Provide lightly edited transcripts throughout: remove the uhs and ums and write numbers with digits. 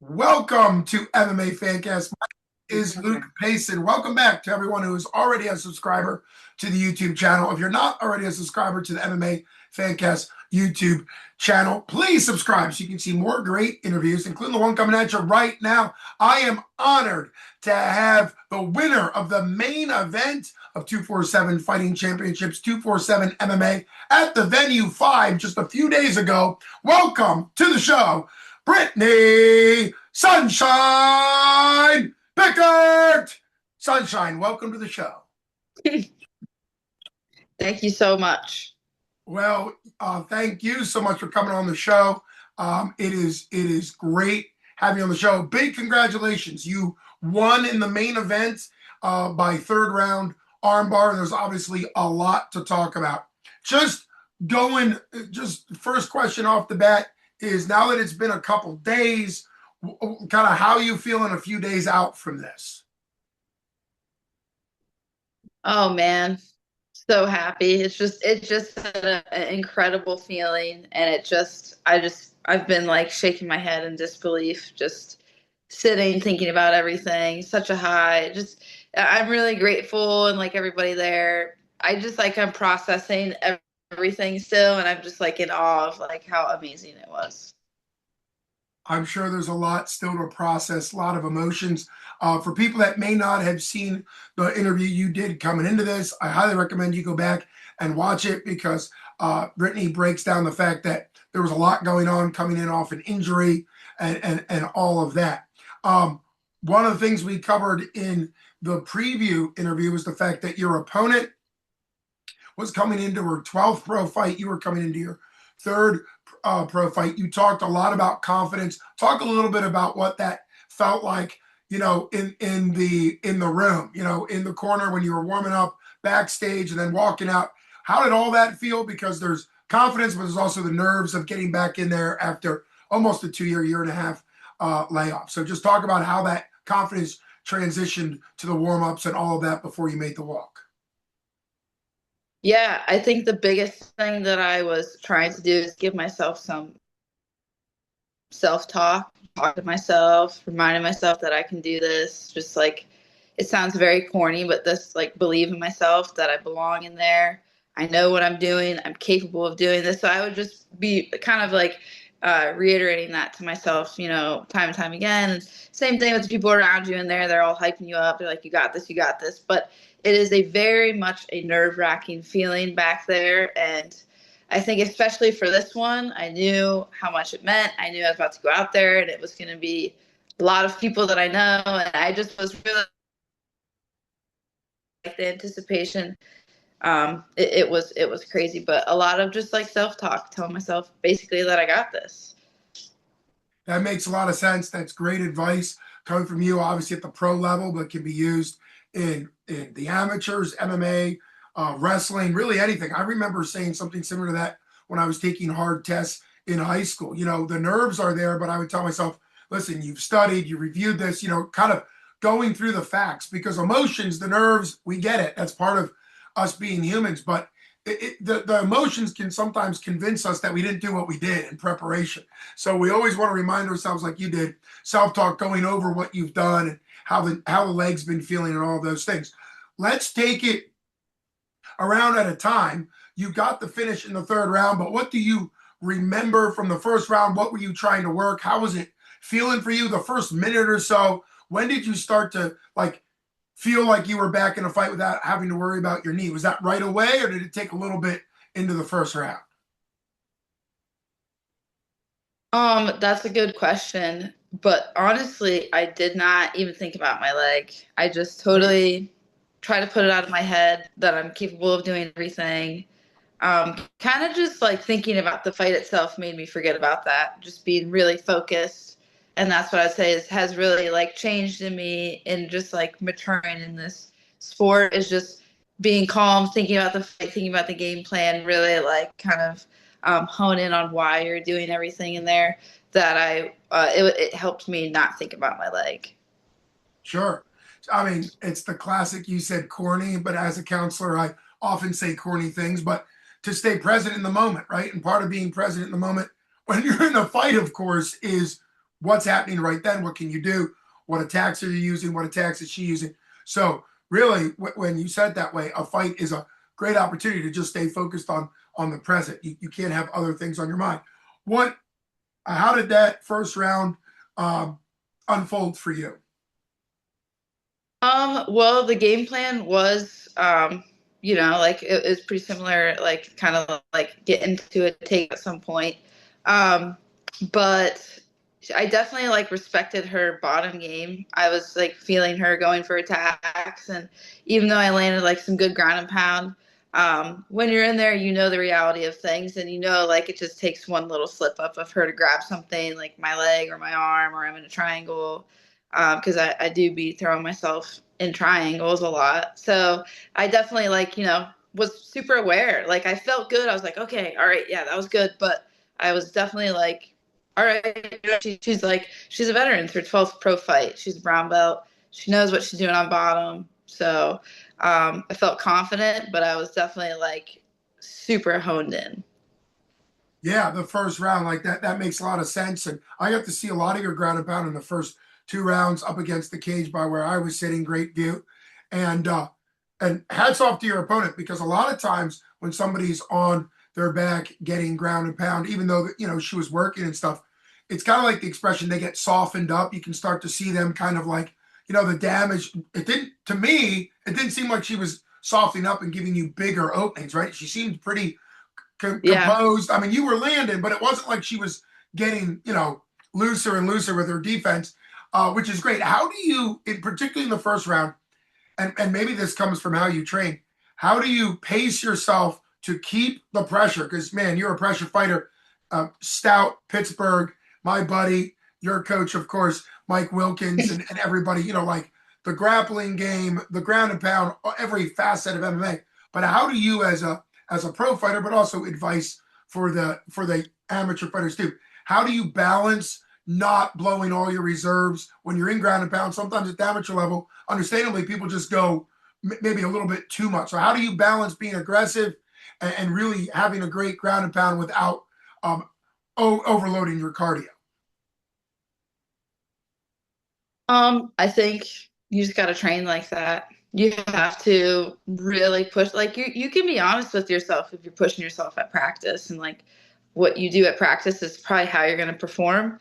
Welcome to MMA Fancast. My name is Luke Payson. Welcome back to everyone who is already a subscriber to the YouTube channel. If you're not already a subscriber to the MMA Fancast YouTube channel, please subscribe so you can see more great interviews, including the one coming at you right now. I am honored to have the winner of the main event of 247 Fighting Championships, 247 MMA, at the Venue 5 just a few days ago. Welcome to the show, Brittany Sunshine Bickhart. Sunshine, welcome to the show. Thank you so much. Well, thank you so much for coming on the show. It is great having you on the show. Big congratulations. You won in the main event by third round armbar. There's obviously a lot to talk about. Just first question off the bat is, now that it's been a couple days, kind of how you feeling a few days out from this? Oh man, so happy. It's just an incredible feeling, and I've been like shaking my head in disbelief, just sitting thinking about everything. Such a high. I'm really grateful, and like everybody there, I'm processing everything still, and I'm just like in awe of like how amazing it was. I'm sure there's a lot still to process, a lot of emotions. For people that may not have seen the interview you did coming into this, I highly recommend you go back and watch it, because Brittany breaks down the fact that there was a lot going on coming in off an injury and all of that. One of the things we covered in the preview interview was the fact that your opponent was coming into her 12th pro fight. You were coming into your third pro fight. You talked a lot about confidence. Talk a little bit about what that felt like, in the room, in the corner when you were warming up, backstage, and then walking out. How did all that feel? Because there's confidence, but there's also the nerves of getting back in there after almost a 2 year and a half layoff. So just talk about how that confidence transitioned to the warm-ups and all of that before you made the walk. Yeah, I think the biggest thing that I was trying to do is give myself some self-talk, talk to myself, reminding myself that I can do this. Just like, it sounds very corny, but this, like, believe in myself that I belong in there. I know what I'm doing. I'm capable of doing this. So I would just be kind of like reiterating that to myself, time and time again. And same thing with the people around you in there. They're all hyping you up. They're like, you got this, you got this. But it is a very much a nerve-wracking feeling back there. And I think especially for this one, I knew how much it meant. I knew I was about to go out there and it was going to be a lot of people that I know. And I just was really like the anticipation. It was crazy, but a lot of just like self-talk, telling myself basically that I got this. That makes a lot of sense. That's great advice coming from you, obviously at the pro level, but can be used in the amateurs, MMA, wrestling, really anything. I remember saying something similar to that when I was taking hard tests in high school. The nerves are there, but I would tell myself, listen, you've studied, you reviewed this, kind of going through the facts, because emotions, the nerves, we get it. That's part of us being humans, but the emotions can sometimes convince us that we didn't do what we did in preparation. So we always want to remind ourselves, like you did, self-talk, going over what you've done and how the leg's been feeling and all those things. Let's take it around at a time. You got the finish in the third round, but what do you remember from the first round? What were you trying to work? How was it feeling for you the first minute or so? When did you start to feel like you were back in a fight without having to worry about your knee? Was that right away, or did it take a little bit into the first round? That's a good question. But honestly, I did not even think about my leg. I just totally try to put it out of my head that I'm capable of doing everything. Kind of just like thinking about the fight itself made me forget about that. Just being really focused, and that's what I'd say has really like changed in me in just like maturing in this sport, is just being calm, thinking about the fight, thinking about the game plan, really like kind of hone in on why you're doing everything in there. It helped me not think about my leg. Sure. I mean, it's the classic, you said corny, but as a counselor, I often say corny things, but to stay present in the moment, right? And part of being present in the moment when you're in a fight, of course, is what's happening right then, what can you do, what attacks are you using, what attacks is she using. So really, when you said it that way, a fight is a great opportunity to just stay focused on the present. You can't have other things on your mind. What How did that first round um, unfold for you? Well, the game plan was, like it was pretty similar, like kind of like get into a take at some point. Um, but I definitely like respected her bottom game. I was like feeling her going for attacks, and even though I landed like some good ground and pound, when you're in there, you know the reality of things, and you know like it just takes one little slip up of her to grab something like my leg or my arm, or I'm in a triangle because I do be throwing myself in triangles a lot. So I definitely like, was super aware. Like I felt good. I was like, okay, all right, yeah, that was good. But I was definitely like, all right, she's like, she's a veteran. It's her 12th pro fight. She's a brown belt. She knows what she's doing on bottom. So I felt confident, but I was definitely like super honed in. Yeah, the first round, like that makes a lot of sense. And I got to see a lot of your ground and pound in the first two rounds up against the cage by where I was sitting, great view. And hats off to your opponent, because a lot of times when somebody's on their back getting ground and pound, even though she was working and stuff, it's kind of like the expression they get softened up. You can start to see them kind of like, the damage. It didn't to me, it didn't seem like she was softening up and giving you bigger openings, right? She seemed pretty Yeah. composed. I mean, you were landing, but it wasn't like she was getting, looser and looser with her defense, which is great. How do you, particularly in the first round, and maybe this comes from how you train, how do you pace yourself to keep the pressure? Because, man, you're a pressure fighter. Stout, Pittsburgh, my buddy, your coach, of course, Mike Wilkins, and everybody, like the grappling game, the ground and pound, every facet of MMA. But how do you, as a pro fighter, but also advice for the amateur fighters too, how do you balance not blowing all your reserves when you're in ground and pound? Sometimes at the amateur level, understandably, people just go maybe a little bit too much. So how do you balance being aggressive and really having a great ground and pound without um, overloading your cardio? I think you just got to train like that. You have to really push. Like you can be honest with yourself if you're pushing yourself at practice, and like what you do at practice is probably how you're going to perform.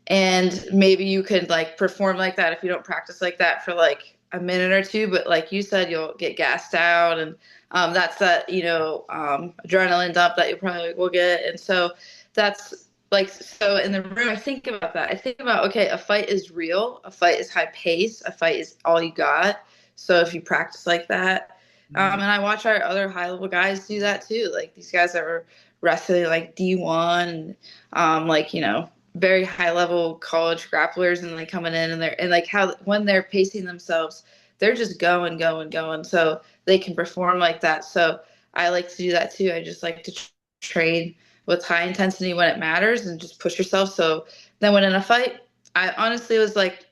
And maybe you could like perform like that if you don't practice like that for like a minute or two. But like you said, you'll get gassed out, and that's that adrenaline dump that you probably will get. And so that's like, so in the room I think about that. I think about, okay, a fight is real, a fight is high pace, a fight is all you got. So if you practice like that, and I watch our other high level guys do that too, like these guys that are wrestling like D1, like very high level college grapplers, and like coming in, and they're, and like how when they're pacing themselves, they're just going going going, so they can perform like that. So I like to do that too. I just like to train with high intensity when it matters and just push yourself. So then when in a fight, I honestly was like,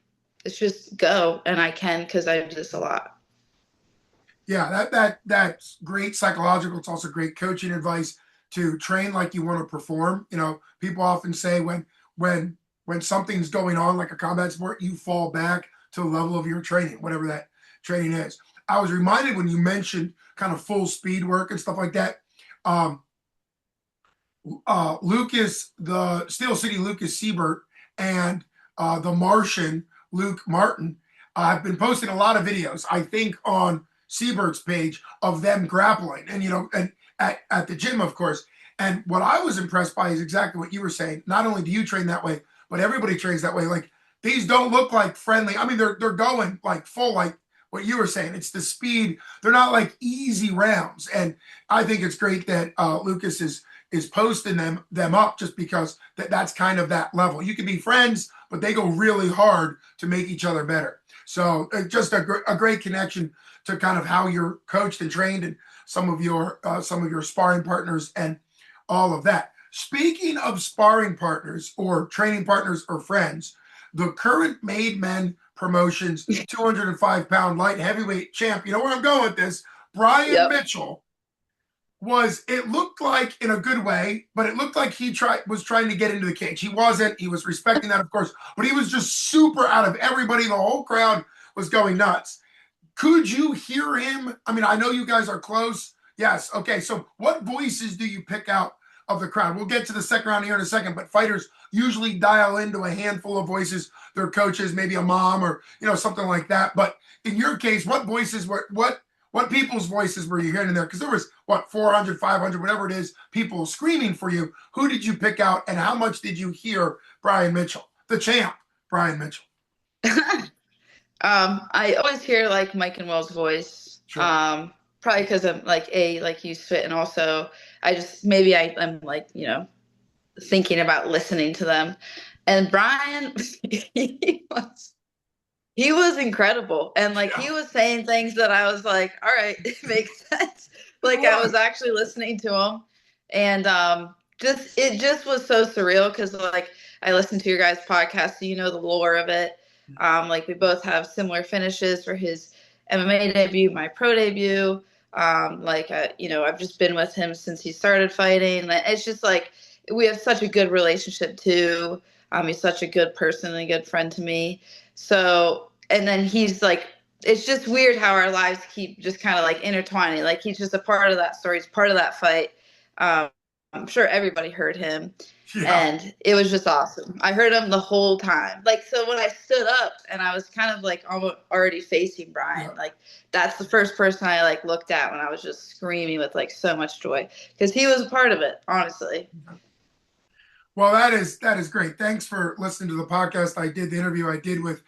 it's just go, and I can, because I do this a lot. Yeah, that's great psychological. It's also great coaching advice to train like you want to perform. People often say when something's going on like a combat sport, you fall back to the level of your training, whatever that training is. I was reminded when you mentioned kind of full speed work and stuff like that. Um, Lucas, the Steel City Lucas Siebert, and the Martian Luke Martin have been posting a lot of videos, I think, on Siebert's page of them grappling, and and at the gym, of course. And what I was impressed by is exactly what you were saying. Not only do you train that way, but everybody trains that way. Like, these don't look like friendly. I mean, they're going like full, like what you were saying. It's the speed. They're not like easy rounds. And I think it's great that Lucas is posting them up, just because that's kind of that level. You can be friends, but they go really hard to make each other better. So just a great connection to kind of how you're coached and trained, and some of your sparring partners and all of that. Speaking of sparring partners or training partners or friends, the current Made Men Promotions 205-pound light heavyweight champ, you know where I'm going with this, Brian Yep. Mitchell, was it looked like in a good way, but it looked like was trying to get into the cage. He wasn't. He was respecting that, of course, but he was just super out of everybody. The whole crowd was going nuts. Could you hear him? I mean, I know you guys are close. Yes. Okay. So, what voices do you pick out of the crowd? We'll get to the second round here in a second, but fighters usually dial into a handful of voices, their coaches, maybe a mom or something like that. But in your case, what voices were what people's voices were you hearing in there? Because there was what 400, 500, whatever it is, people screaming for you. Who did you pick out, and how much did you hear Brian Mitchell, the champ, Brian Mitchell? I always hear like Mike and Will's voice. Sure. Probably because I'm like like you fit, and also I just maybe I'm like thinking about listening to them. And Brian, he was he was incredible, and like Yeah. he was saying things that I was like, all right, it makes sense. It Like I was was. actually listening to him, and just it just was so surreal because like I listened to your guys' podcast, so you know the lore of it. Like we both have similar finishes for his MMA debut, my pro debut. Like I've just been with him since he started fighting. It's just like we have such a good relationship too. He's such a good person and a good friend to me. So, and then he's like, it's just weird how our lives keep just kind of like intertwining. Like he's just a part of that story. He's part of that fight. Um, I'm sure everybody heard him, Yeah. and it was just awesome. I heard him the whole time. Like, so when I stood up and I was kind of like already facing Brian, Yeah. like that's the first person I like looked at when I was just screaming with like so much joy because he was a part of it, honestly. Well, that is great. Thanks for listening to the podcast. I did the interview I did with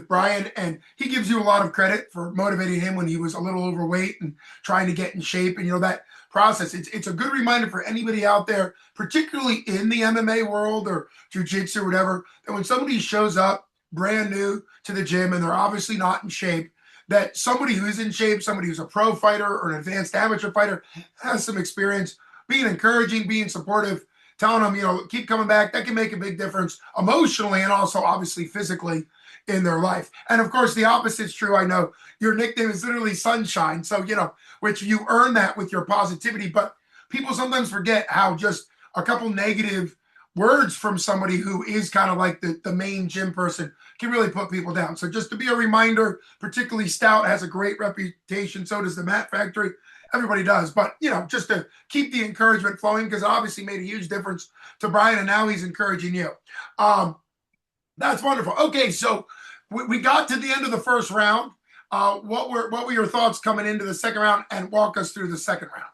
Brian, and he gives you a lot of credit for motivating him when he was a little overweight and trying to get in shape. And that process. It's a good reminder for anybody out there, particularly in the MMA world or jujitsu or whatever, that when somebody shows up brand new to the gym and they're obviously not in shape, that somebody who's in shape, somebody who's a pro fighter or an advanced amateur fighter, has some experience, being encouraging, being supportive, telling them, keep coming back. That can make a big difference emotionally and also obviously physically in their life. And of course, the opposite's true. I know your nickname is literally Sunshine. So, which you earn that with your positivity. But people sometimes forget how just a couple negative words from somebody who is kind of like the main gym person can really put people down. So just to be a reminder, particularly Stout has a great reputation. So does the Mat Factory. Everybody does. But, just to keep the encouragement flowing, because it obviously made a huge difference to Brian, and now he's encouraging you. That's wonderful. Okay, so we got to the end of the first round. What were your thoughts coming into the second round, and walk us through the second round?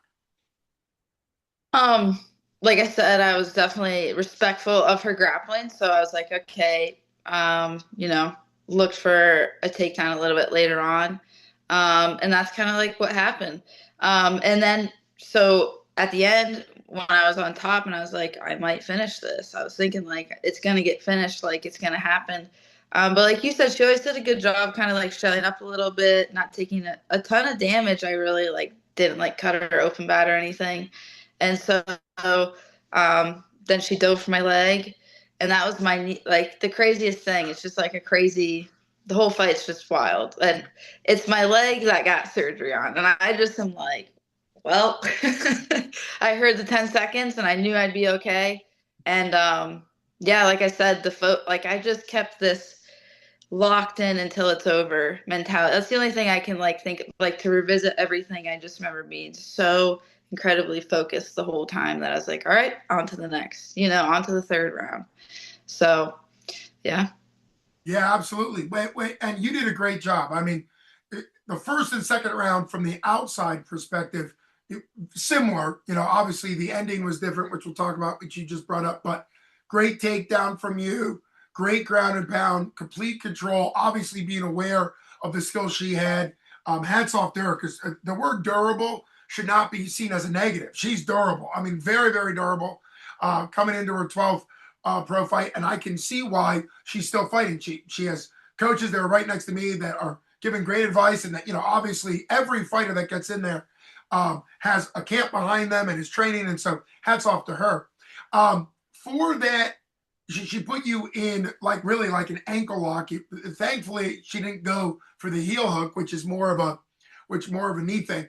Um, like I said, I was definitely respectful of her grappling, so I was like, okay, looked for a takedown a little bit later on. And that's kind of like what happened. And then so at the end, when I was on top and I was like, I might finish this, I was thinking like it's gonna get finished, like it's gonna happen. But like you said, she always did a good job kind of like shutting up a little bit, not taking a ton of damage. I really like didn't like cut her open bad or anything. And so then she dove for my leg, and that was my knee. Like the craziest thing. It's just like a crazy. The whole fight's just wild, and it's my leg that got surgery on, and I just am like, well, I heard the 10 seconds, and I knew I'd be okay. And yeah, like I said, like I just kept this locked in until it's over mentality. That's the only thing I can like think like to revisit everything. I just remember being so incredibly focused the whole time that I was like, all right, on to the next, on to the third round. So yeah. Yeah, absolutely. Wait, and you did a great job. I mean, the first and second round from the outside perspective, similar. Obviously the ending was different, which we'll talk about, which you just brought up. But great takedown from you, great ground and pound, complete control. Obviously being aware of the skills she had. Hats off to her, because the word durable should not be seen as a negative. She's durable. I mean, very, very durable. Coming into her 12th pro fight, and I can see why she's still fighting. She has coaches that are right next to me that are giving great advice, and that obviously every fighter that gets in there has a camp behind them and is training, and so hats off to her. For that, she put you in like really like an ankle lock. Thankfully, she didn't go for the heel hook, which is more of a knee thing.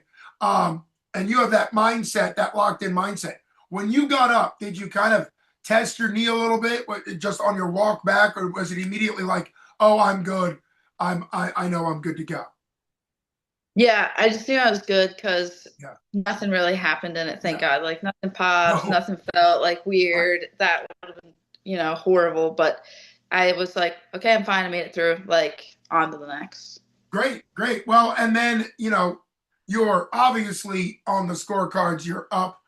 and you have that mindset, that locked in mindset. When you got up, did you kind of test your knee a little bit, just on your walk back, or was it immediately like, oh, I'm good, I know I'm good to go? Yeah, I just knew I was good because Yeah, nothing really happened in it, thank yeah, God. Like nothing popped, no, nothing felt like right. weird. That would have been, horrible. But I was like, okay, I'm fine. I made it through. Like on to the next. Great, great. Well, and then you're obviously on the scorecards. You're up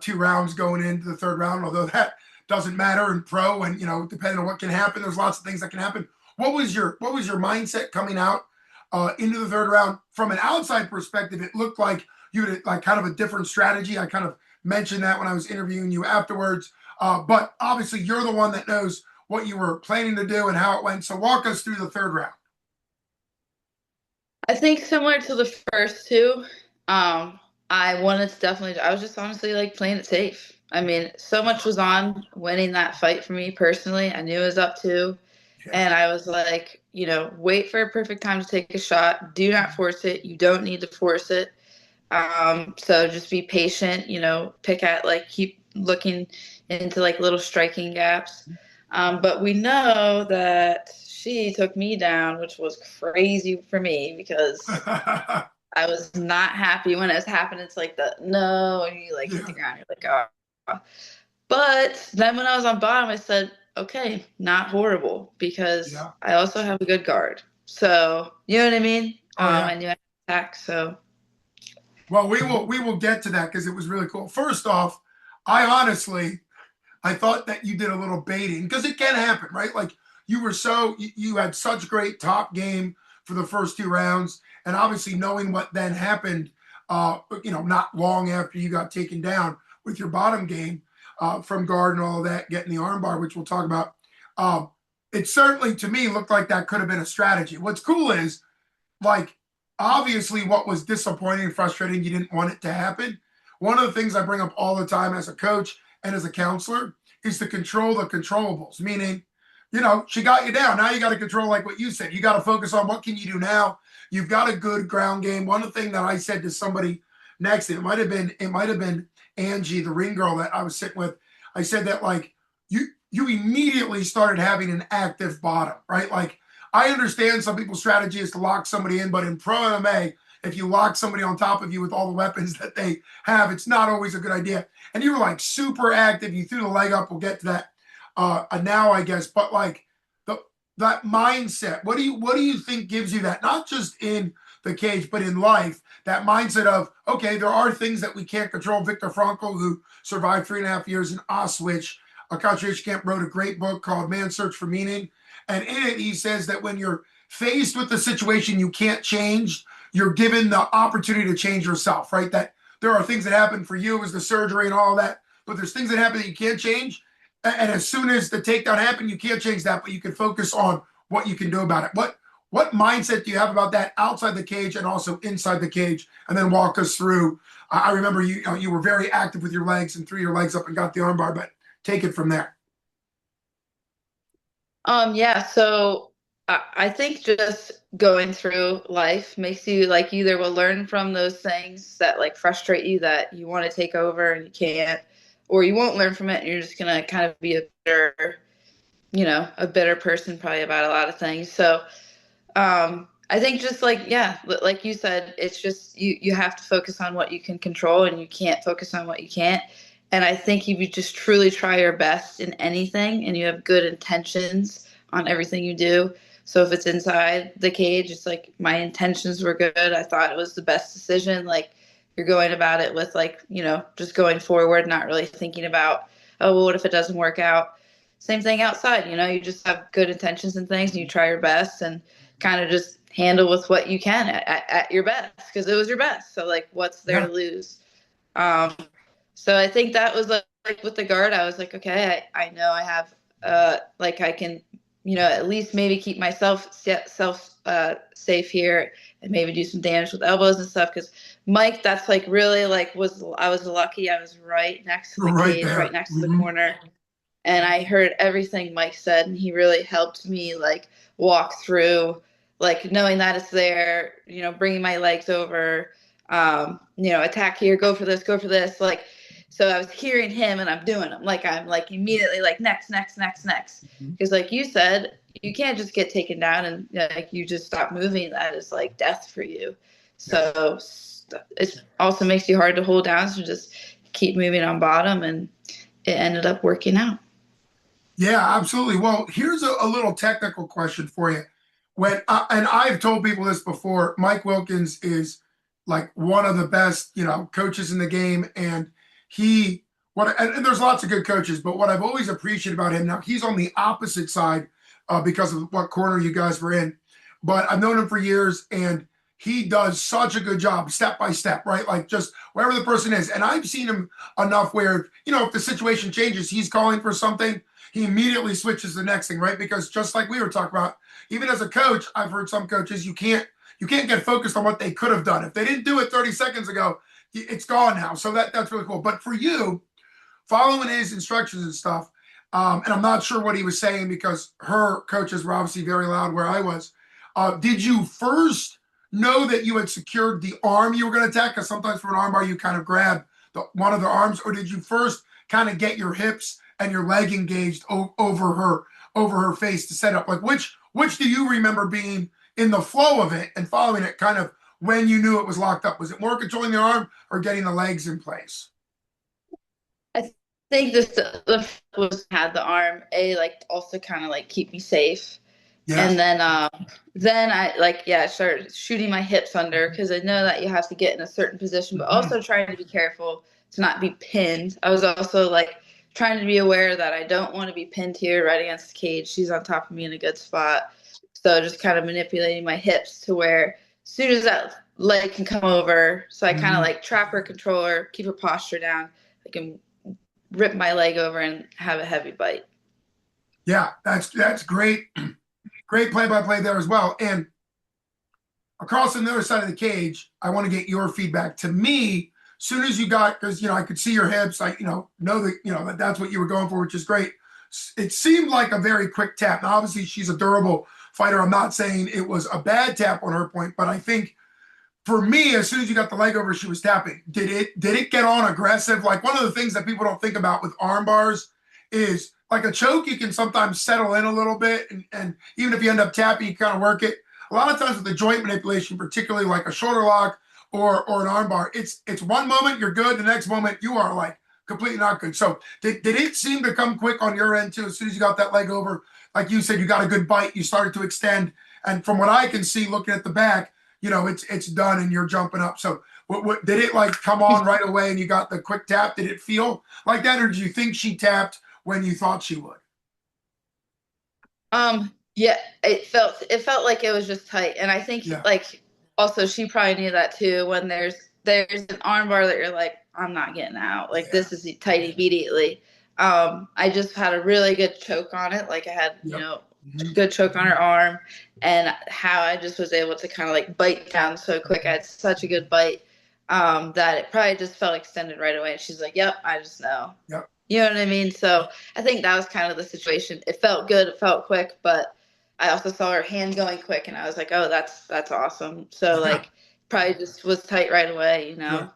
2 rounds going into the third round, although that doesn't matter in pro. And depending on what can happen, there's lots of things that can happen. What was your mindset coming out into the third round? From an outside perspective, it looked like you had like kind of a different strategy. I kind of mentioned that when I was interviewing you afterwards. But obviously, you're the one that knows what you were planning to do and how it went. So walk us through the third round. I think similar to the first two, I wanted to definitely, I was just honestly like playing it safe. I mean, so much was on winning that fight for me personally. I knew it was up to. Yeah. And I was like, wait for a perfect time to take a shot. Do not force it. You don't need to force it. So just be patient, keep looking into like little striking gaps. But we know that she took me down, which was crazy for me because I was not happy when it was happening. It's like the no, and you like hit the Yeah, ground. You're like, oh. But then when I was on bottom, I said, okay, not horrible because yeah. I also have a good guard. So, you know what I mean? Oh yeah. I knew I had to attack. So, Well, we will get to that because it was really cool. First off, I thought that you did a little baiting because it can happen, right? Like you had such great top game for the first 2 rounds, and obviously knowing what then happened, not long after you got taken down with your bottom game from guard and all of that, getting the armbar, which we'll talk about. Um, it certainly to me looked like that could have been a strategy. What's cool is like obviously what was disappointing and frustrating, you didn't want it to happen. One of the things I bring up all the time as a coach and as a counselor is to control the controllables, meaning, she got you down. Now you got to control, like what you said. You got to focus on what can you do now. You've got a good ground game. One of the things that I said to somebody next, it might have been Angie, the ring girl that I was sitting with. I said that like you immediately started having an active bottom, right? Like I understand some people's strategy is to lock somebody in, but in pro MMA, if you lock somebody on top of you with all the weapons that they have, it's not always a good idea. And you were like super active. You threw the leg up. We'll get to that now, I guess. But like the that mindset, what do you think gives you that? Not just in the cage, but in life, that mindset of okay, there are things that we can't control. Viktor Frankl, who survived 3.5 years in Auschwitz, a concentration camp, wrote a great book called Man's Search for Meaning. And in it, he says that when you're faced with the situation you can't change, you're given the opportunity to change yourself, right? That there are things that happen for you as the surgery and all that, but there's things that happen that you can't change. And as soon as the takedown happened, you can't change that, but you can focus on what you can do about it. What mindset do you have about that outside the cage and also inside the cage? And then walk us through. I remember you were very active with your legs and threw your legs up and got the armbar, but take it from there. yeah. So I think just going through life makes you like you either will learn from those things that like frustrate you that you want to take over and you can't, or you won't learn from it and you're just gonna kind of be a bitter person probably about a lot of things. So I think just like yeah, like you said, it's just you have to focus on what you can control and you can't focus on what you can't. And I think if you just truly try your best in anything and you have good intentions on everything you do. So if it's inside the cage, it's like my intentions were good. I thought it was the best decision. Like you're going about it with like, just going forward, not really thinking about, oh, well, what if it doesn't work out? Same thing outside, you just have good intentions and things and you try your best and kind of just handle with what you can at your best because it was your best. So like, what's there Yeah. to lose? Um, so I think that was like with the guard, I was like, okay, I know I have, like I can, at least maybe keep myself safe here and maybe do some damage with elbows and stuff. Cause Mike, that's like really like I was lucky. I was right next to the Right cage, right there. next to the Mhm. corner and I heard everything Mike said, and he really helped me like walk through, like knowing that it's there, bringing my legs over, attack here, go for this, go for this. Like, so I was hearing him and I'm doing them. Like, I'm like immediately like next, next, next, next. Mhm. Because like you said, you can't just get taken down and like you just stop moving. That is like death for you. Yeah. So it also makes you hard to hold down. So just keep moving on bottom, and it ended up working out. Yeah, absolutely. Well, here's a little technical question for you. And I've told people this before, Mike Wilkins is like one of the best, coaches in the game, and he and there's lots of good coaches, but what I've always appreciated about him, now he's on the opposite side because of what corner you guys were in, but I've known him for years, and he does such a good job, step by step, right? Like just wherever the person is, and I've seen him enough where if the situation changes, he's calling for something, he immediately switches to the next thing, right? Because just like we were talking about, even as a coach, I've heard some coaches, you can't get focused on what they could have done. If they didn't do it 30 seconds ago, it's gone now. So that's really cool. But for you, following his instructions and stuff, and I'm not sure what he was saying because her coaches were obviously very loud where I was. Did you first know that you had secured the arm you were going to attack? Because sometimes for an armbar, you kind of grab one of the arms, or did you first kind of get your hips and your leg engaged over her face to set up? Like which do you remember being in the flow of it and following it, kind of when you knew it was locked up? Was it more controlling the arm or getting the legs in place? I think the was had the arm a like also kind of like keep me safe. Yes. And then I like yeah started shooting my hips under because I know that you have to get in a certain position, but Mhm. also trying to be careful to not be pinned. I was also like trying to be aware that I don't want to be pinned here right against the cage. She's on top of me in a good spot, so just kind of manipulating my hips to where as soon as that leg can come over, so I kind of Mhm. like trap her, control her, keep her posture down. I can rip my leg over and have a heavy bite. Yeah, that's great. Great play-by-play there as well. And across on the other side of the cage, I want to get your feedback. To me, soon as you got, because I could see your hips, I know that that's what you were going for, which is great. It seemed like a very quick tap. Now, obviously, she's a durable fighter. I'm not saying it was a bad tap on her point, but I think for me, as soon as you got the leg over, she was tapping. Did it get on aggressive? Like one of the things that people don't think about with arm bars is like a choke, you can sometimes settle in a little bit, and even if you end up tapping, you kind of work it. A lot of times with the joint manipulation, particularly like a shoulder lock or an arm bar, it's one moment you're good, the next moment you are like completely not good. So did it seem to come quick on your end too? As soon as you got that leg over, like you said, you got a good bite, you started to extend, and from what I can see, looking at the back, it's done and you're jumping up. So what did it like come on right away and you got the quick tap? Did it feel like that, or did you think she tapped when you thought she would? Yeah, it felt like it was just tight. And I think Yeah. like also she probably knew that too when there's an arm bar that you're like, I'm not getting out. Like Yeah. this is tight immediately. I just had a really good choke on it. Like I had, Yep. Mhm. good choke on her arm and how I just was able to kind of like bite down so quick. I had such a good bite that it probably just felt extended right away. And she's like, yep, I just know. Yep. You know what I mean? So I think that was kind of the situation. It felt good, it felt quick, but I also saw her hand going quick and I was like, oh, that's awesome. So Yeah. like probably just was tight right away, Yeah.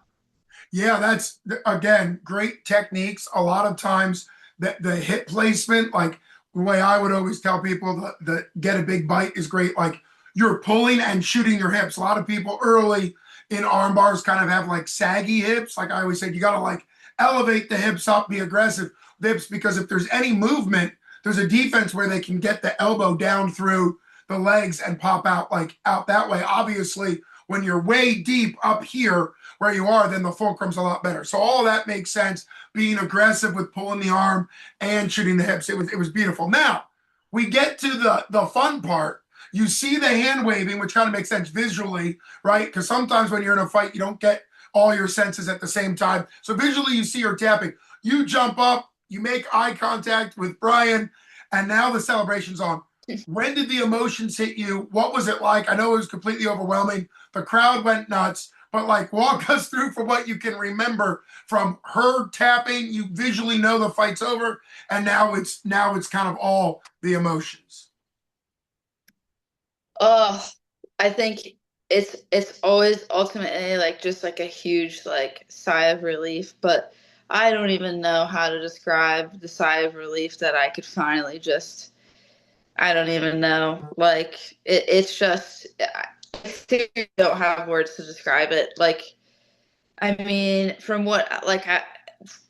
Yeah, that's again great techniques. A lot of times the hip placement, like the way I would always tell people, the get a big bite is great. Like you're pulling and shooting your hips. A lot of people early in arm bars kind of have like saggy hips. Like I always say, you got to like elevate the hips up, be aggressive with hips, because if there's any movement, there's a defense where they can get the elbow down through the legs and pop out like out that way. Obviously, when you're way deep up here where you are, then the fulcrum's a lot better. So all of that makes sense. Being aggressive with pulling the arm and shooting the hips, it was beautiful. Now we get to the fun part. You see the hand waving, which kind of makes sense visually, right? Because sometimes when you're in a fight, you don't get all your senses at the same time. So visually, you see her tapping. You jump up, you make eye contact with Brian, and now the celebration's on. When did the emotions hit you? What was it like? I know it was completely overwhelming. The crowd went nuts, but like walk us through from what you can remember from her tapping. You visually know the fight's over, and now it's kind of all the emotions. Oh, I think. it's always ultimately like just like a huge like sigh of relief, but I don't even know how to describe the sigh of relief that I could finally just I don't even know. Like it's just I seriously don't have words to describe it. Like I mean, from what like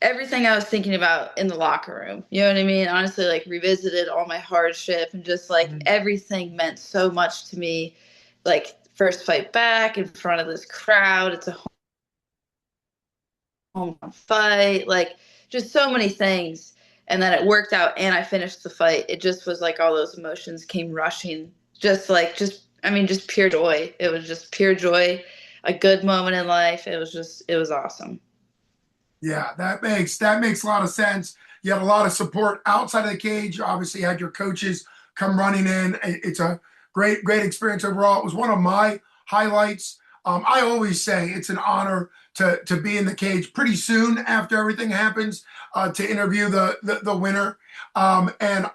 everything I was thinking about in the locker room, you know what I mean? Honestly, like revisited all my hardship and just like everything meant so much to me. Like first fight back in front of this crowd, it's a home run fight, like just so many things. And then it worked out, and I finished the fight. It just was like all those emotions came rushing, just like just I mean, just pure joy. It was just pure joy, a good moment in life. It was awesome. Yeah, that makes a lot of sense. You had a lot of support outside of the cage. You obviously had your coaches come running in. It's a great experience overall. It was one of my highlights. I always say it's an honor to be in the cage pretty soon after everything happens to interview the winner. And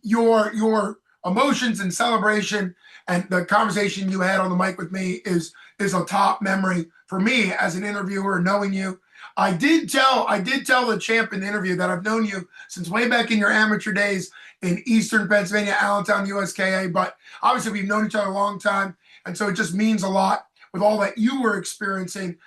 your emotions and celebration and the conversation you had on the mic with me is a top memory for me as an interviewer, knowing you. I did tell the champ in the interview that I've known you since way back in your amateur days in Eastern Pennsylvania, Allentown, USKA. But obviously, we've known each other a long time, and so it just means a lot with all that you were experiencing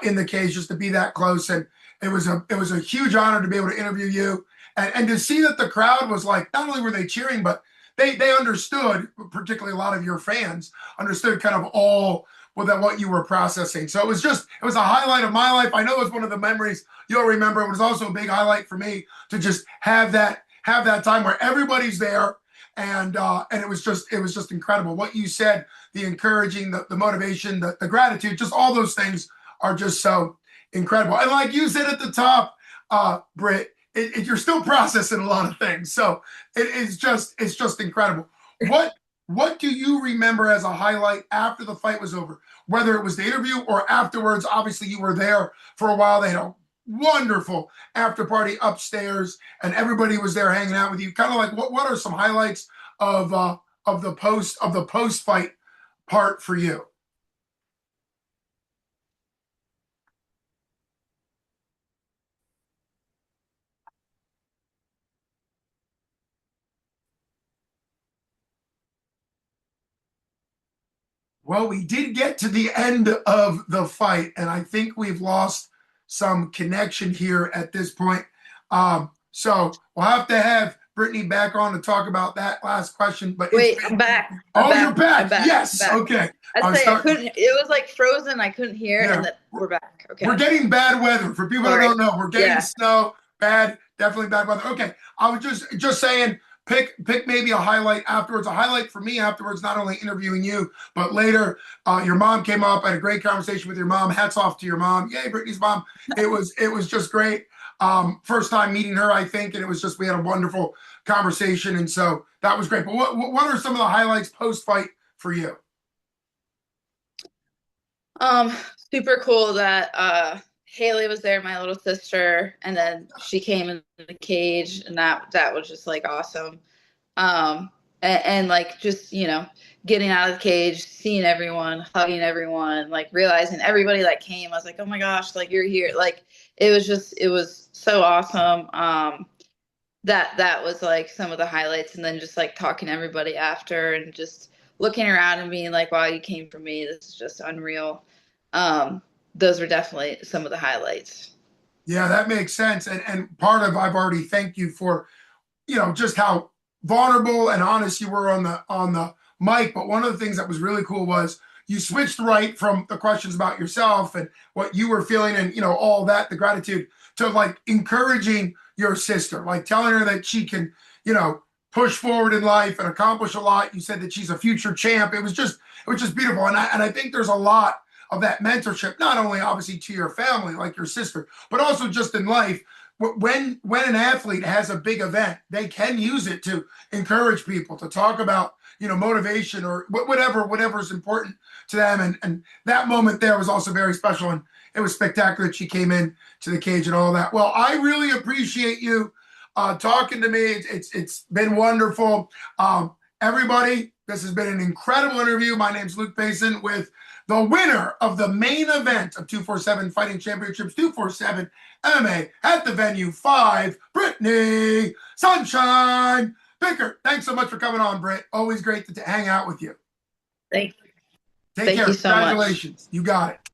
in the cage, just to be that close. And it was a huge honor to be able to interview you, and to see that the crowd was like, not only were they cheering, but they understood, particularly a lot of your fans understood kind of all with what you were processing. So it was a highlight of my life. I know it's one of the memories you'll remember. It was also a big highlight for me to just have that time where everybody's there, and it was just incredible. What you said, the encouraging, the motivation, the gratitude, just all those things are just so incredible. And like you said at the top, Britt, you're still processing a lot of things. So it's just incredible. What do you remember as a highlight after the fight was over? Whether it was the interview or afterwards, obviously you were there for a while. They had a wonderful after party upstairs, and everybody was there hanging out with you. Kind of like what are some highlights of the post fight part for you? Well, we did get to the end of the fight, and I think we've lost some connection here at this point. So we'll have to have Brittany back on to talk about that last question. But it's Wait, I'm been, back. I'm oh, you're back. I'm back. back. I'm Yes. back. Okay. I'd I was say I starting. couldn't. It was like frozen. I couldn't hear, and Yeah. then we're back. We're Okay. getting bad weather. For people that Sorry. don't know, we're getting Yeah. snow. Bad, definitely bad weather. Okay, I was just saying, pick maybe a highlight afterwards. A highlight for me afterwards, not only interviewing you, but later, your mom came up. I had a great conversation with your mom. Hats off to your mom. Yay, Brittany's mom. It was just great. First time meeting her, I think, and it was just we had a wonderful conversation, and so that was great. But what are some of the highlights post fight for you? Um, super cool that Haley was there, my little sister, and then she came in the cage, and that was just like awesome. Um, and like just getting out of the cage, seeing everyone, hugging everyone, like realizing everybody that came, I was like, oh my gosh, like you're here, like it was so awesome. That was like some of the highlights, and then just like talking to everybody after and just looking around and being like, wow, you came for me, this is just unreal. um those were definitely some of the highlights. Yeah, that makes sense. And part of I've already thanked you for just how vulnerable and honest you were on the mic. But one of the things that was really cool was you switched right from the questions about yourself and what you were feeling and all that, the gratitude, to like encouraging your sister, like telling her that she can, you know, push forward in life and accomplish a lot. You said that she's a future champ. It was just beautiful. And I think there's a lot of that mentorship, not only obviously to your family, like your sister, but also just in life when an athlete has a big event, they can use it to encourage people to talk about motivation or whatever is important to them. And that moment there was also very special, and it was spectacular that she came in to the cage and all that. Well, I really appreciate you talking to me. It's been wonderful. Everybody, This has been an incredible interview. My name's Luke Payson with the winner of the main event of 247 Fighting Championships 247 MMA at the venue 5, Brittany Sunshine Bickhart. Thanks so much for coming on, Britt. Always great to hang out with you. Thank Take care. you so much. Congratulations. You got it.